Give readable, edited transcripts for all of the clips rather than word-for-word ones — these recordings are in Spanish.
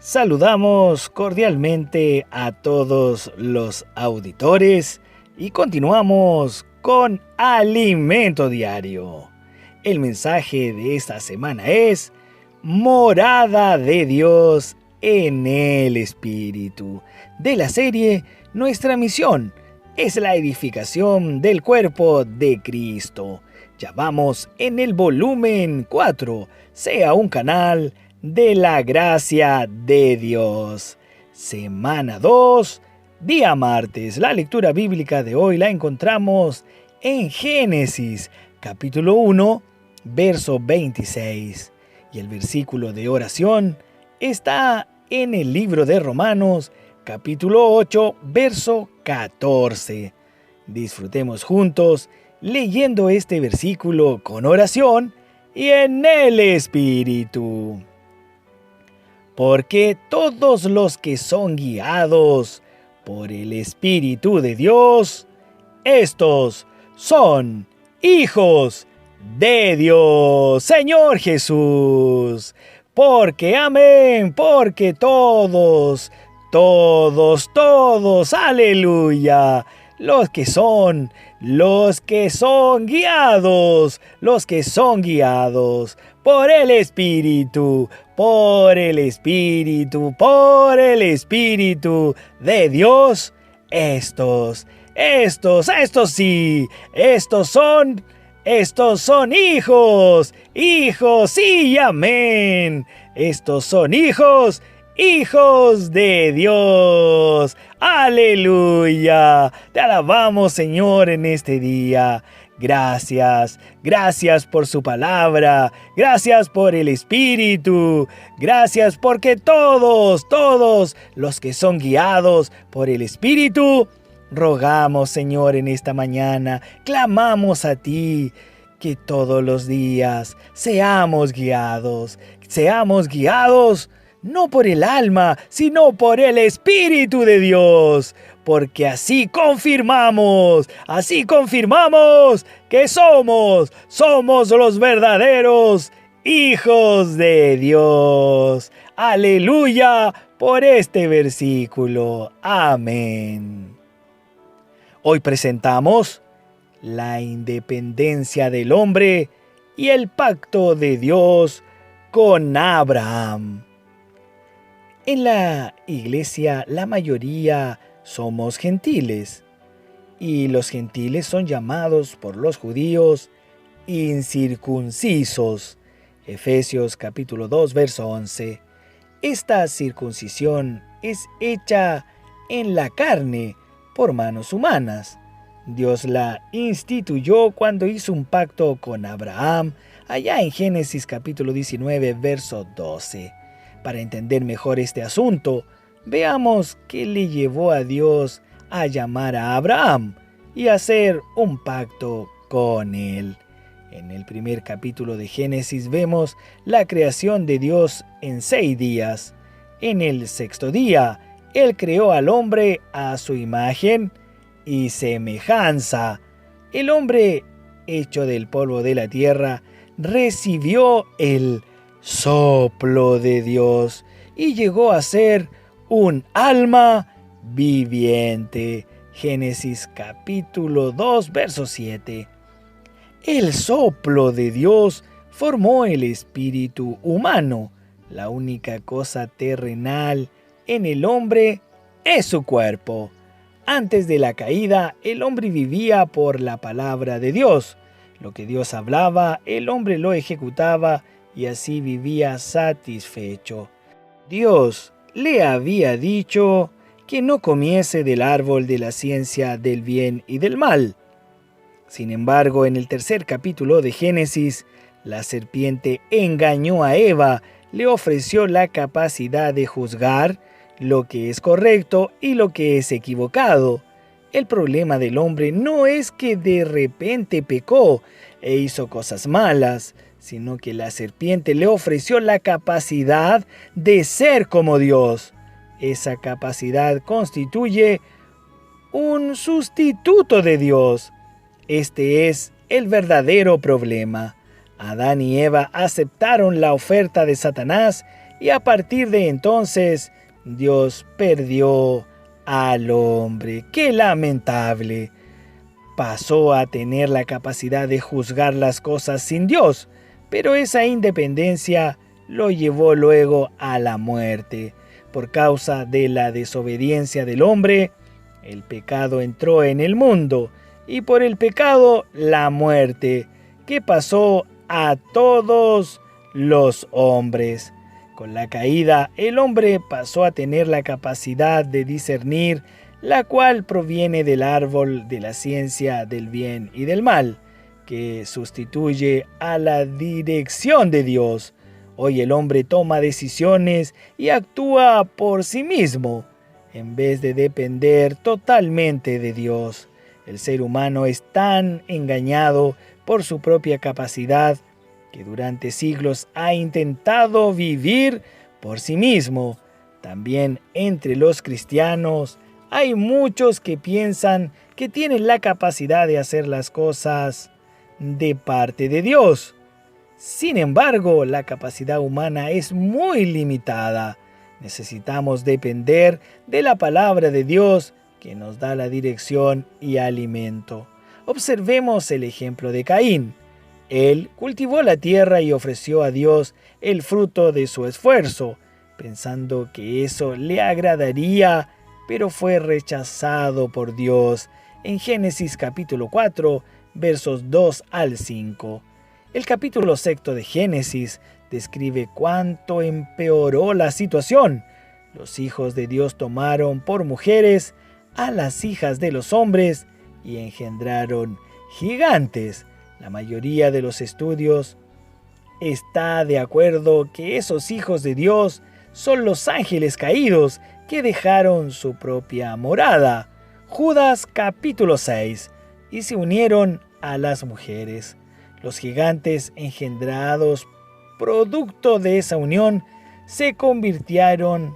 Saludamos cordialmente a todos los auditores y continuamos con Alimento Diario. El mensaje de esta semana es Morada de Dios en el Espíritu. De la serie, nuestra misión es la edificación del cuerpo de Cristo. Ya vamos en el volumen 4, sea un canal de la gracia de Dios. Semana 2, día martes. La lectura bíblica de hoy la encontramos en Génesis, capítulo 1, verso 26. Y el versículo de oración está en el libro de Romanos, capítulo 8, verso 14. Disfrutemos juntos leyendo este versículo con oración y en el Espíritu. Porque todos los que son guiados por el Espíritu de Dios, estos son hijos de Dios. Señor Jesús, porque amén, porque todos, aleluya, los que son guiados por el Espíritu de Dios, estos son hijos, sí, amén. Estos son hijos de Dios. Aleluya. Te alabamos, Señor, en este día. Gracias por su palabra, gracias por el Espíritu, gracias porque todos los que son guiados por el Espíritu, rogamos, Señor, en esta mañana, clamamos a ti, que todos los días seamos guiados no por el alma, sino por el Espíritu de Dios, porque así confirmamos que somos los verdaderos hijos de Dios. Aleluya por este versículo. Amén. Hoy presentamos la independencia del hombre y el pacto de Dios con Abraham. En la iglesia, la mayoría somos gentiles, y los gentiles son llamados por los judíos incircuncisos. Efesios capítulo 2, verso 11. Esta circuncisión es hecha en la carne por manos humanas. Dios la instituyó cuando hizo un pacto con Abraham, allá en Génesis capítulo 19, verso 12. Para entender mejor este asunto, veamos qué le llevó a Dios a llamar a Abraham y hacer un pacto con él. En el primer capítulo de Génesis vemos la creación de Dios en 6 días. En el 6º día, Él creó al hombre a su imagen y semejanza. El hombre, hecho del polvo de la tierra, recibió el soplo de Dios y llegó a ser un alma viviente. Génesis capítulo 2, verso 7. El soplo de Dios formó el espíritu humano. La única cosa terrenal en el hombre es su cuerpo. Antes de la caída, el hombre vivía por la palabra de Dios. Lo que Dios hablaba, el hombre lo ejecutaba y así vivía satisfecho. Dios le había dicho que no comiese del árbol de la ciencia del bien y del mal. Sin embargo, en el 3er capítulo de Génesis, la serpiente engañó a Eva, le ofreció la capacidad de juzgar lo que es correcto y lo que es equivocado. El problema del hombre no es que de repente pecó e hizo cosas malas, sino que la serpiente le ofreció la capacidad de ser como Dios. Esa capacidad constituye un sustituto de Dios. Este es el verdadero problema. Adán y Eva aceptaron la oferta de Satanás y a partir de entonces Dios perdió al hombre. ¡Qué lamentable! Pasó a tener la capacidad de juzgar las cosas sin Dios, pero esa independencia lo llevó luego a la muerte. Por causa de la desobediencia del hombre, el pecado entró en el mundo, y por el pecado la muerte, que pasó a todos los hombres. Con la caída, el hombre pasó a tener la capacidad de discernir, la cual proviene del árbol de la ciencia del bien y del mal, que sustituye a la dirección de Dios. Hoy el hombre toma decisiones y actúa por sí mismo, en vez de depender totalmente de Dios. El ser humano es tan engañado por su propia capacidad que durante siglos ha intentado vivir por sí mismo. También entre los cristianos hay muchos que piensan que tienen la capacidad de hacer las cosas de parte de Dios. Sin embargo, la capacidad humana es muy limitada. Necesitamos depender de la palabra de Dios que nos da la dirección y alimento. Observemos el ejemplo de Caín. Él cultivó la tierra y ofreció a Dios el fruto de su esfuerzo, pensando que eso le agradaría, pero fue rechazado por Dios. En Génesis capítulo 4, versos 2 al 5. El capítulo 6 de Génesis describe cuánto empeoró la situación. Los hijos de Dios tomaron por mujeres a las hijas de los hombres y engendraron gigantes. La mayoría de los estudios está de acuerdo que esos hijos de Dios son los ángeles caídos que dejaron su propia morada, Judas capítulo 6, y se unieron a las mujeres. Los gigantes engendrados producto de esa unión se convirtieron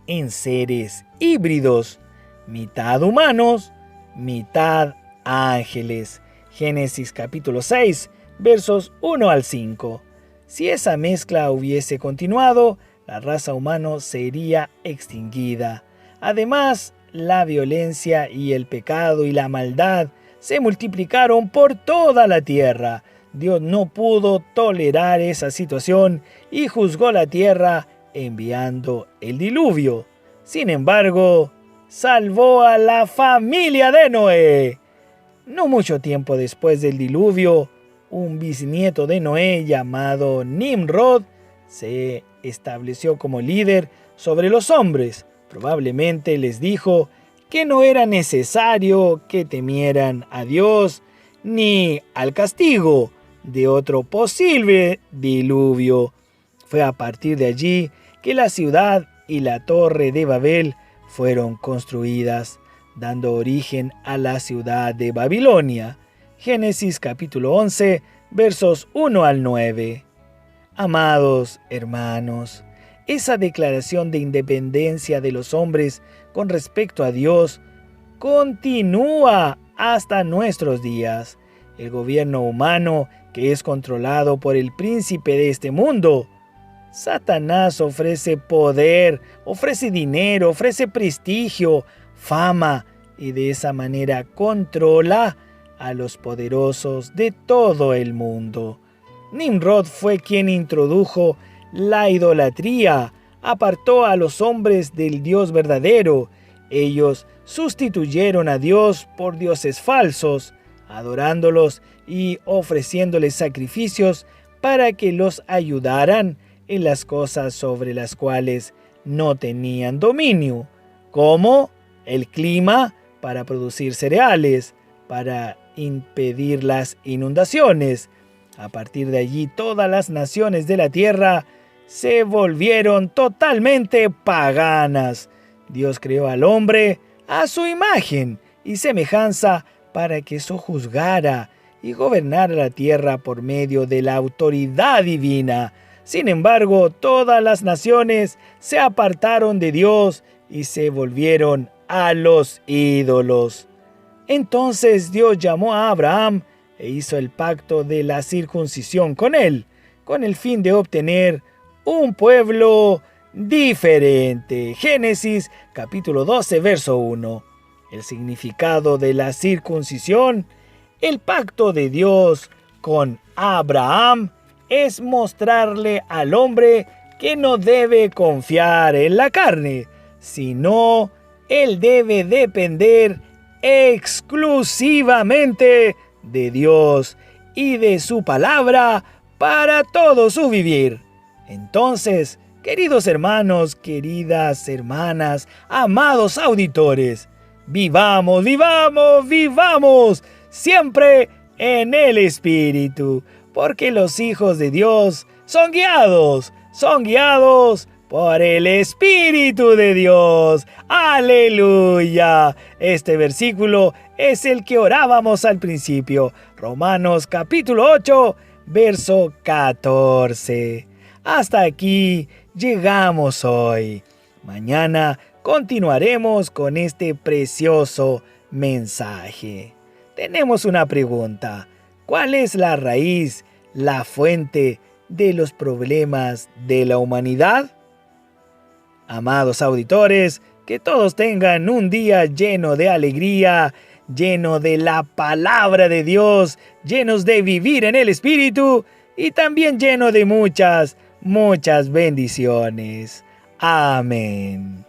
en seres híbridos, mitad humanos, mitad ángeles. Génesis capítulo 6, versos 1 al 5. Si esa mezcla hubiese continuado, la raza humana sería extinguida. Además, la violencia y el pecado y la maldad se multiplicaron por toda la tierra. Dios no pudo tolerar esa situación y juzgó la tierra enviando el diluvio. Sin embargo, salvó a la familia de Noé. No mucho tiempo después del diluvio, un bisnieto de Noé llamado Nimrod se estableció como líder sobre los hombres. Probablemente les dijo que no era necesario que temieran a Dios ni al castigo de otro posible diluvio. Fue a partir de allí que la ciudad y la torre de Babel fueron construidas, dando origen a la ciudad de Babilonia. Génesis capítulo 11, versos 1 al 9. Amados hermanos, esa declaración de independencia de los hombres con respecto a Dios continúa hasta nuestros días. El gobierno humano, que es controlado por el príncipe de este mundo, Satanás ofrece poder, ofrece dinero, ofrece prestigio, fama, y de esa manera controla a los poderosos de todo el mundo. Nimrod fue quien introdujo la idolatría, apartó a los hombres del Dios verdadero. Ellos sustituyeron a Dios por dioses falsos, adorándolos y ofreciéndoles sacrificios para que los ayudaran en las cosas sobre las cuales no tenían dominio, como el clima para producir cereales, para impedir las inundaciones. A partir de allí, todas las naciones de la tierra se volvieron totalmente paganas. Dios creó al hombre a su imagen y semejanza para que sojuzgara y gobernara la tierra por medio de la autoridad divina. Sin embargo, todas las naciones se apartaron de Dios y se volvieron a los ídolos. Entonces Dios llamó a Abraham e hizo el pacto de la circuncisión con él, con el fin de obtener un pueblo diferente. Génesis capítulo 12, verso 1. El significado de la circuncisión, el pacto de Dios con Abraham, es mostrarle al hombre que no debe confiar en la carne, sino él debe depender exclusivamente de Dios y de su palabra para todo su vivir. Entonces, queridos hermanos, queridas hermanas, amados auditores, vivamos, vivamos, vivamos siempre en el Espíritu, porque los hijos de Dios son guiados por el Espíritu de Dios. ¡Aleluya! Este versículo es el que orábamos al principio. Romanos capítulo 8, verso 14. Hasta aquí llegamos hoy. Mañana continuaremos con este precioso mensaje. Tenemos una pregunta. ¿Cuál es la raíz, la fuente de los problemas de la humanidad? Amados auditores, que todos tengan un día lleno de alegría, lleno de la palabra de Dios, llenos de vivir en el Espíritu y también lleno de muchas bendiciones. Amén.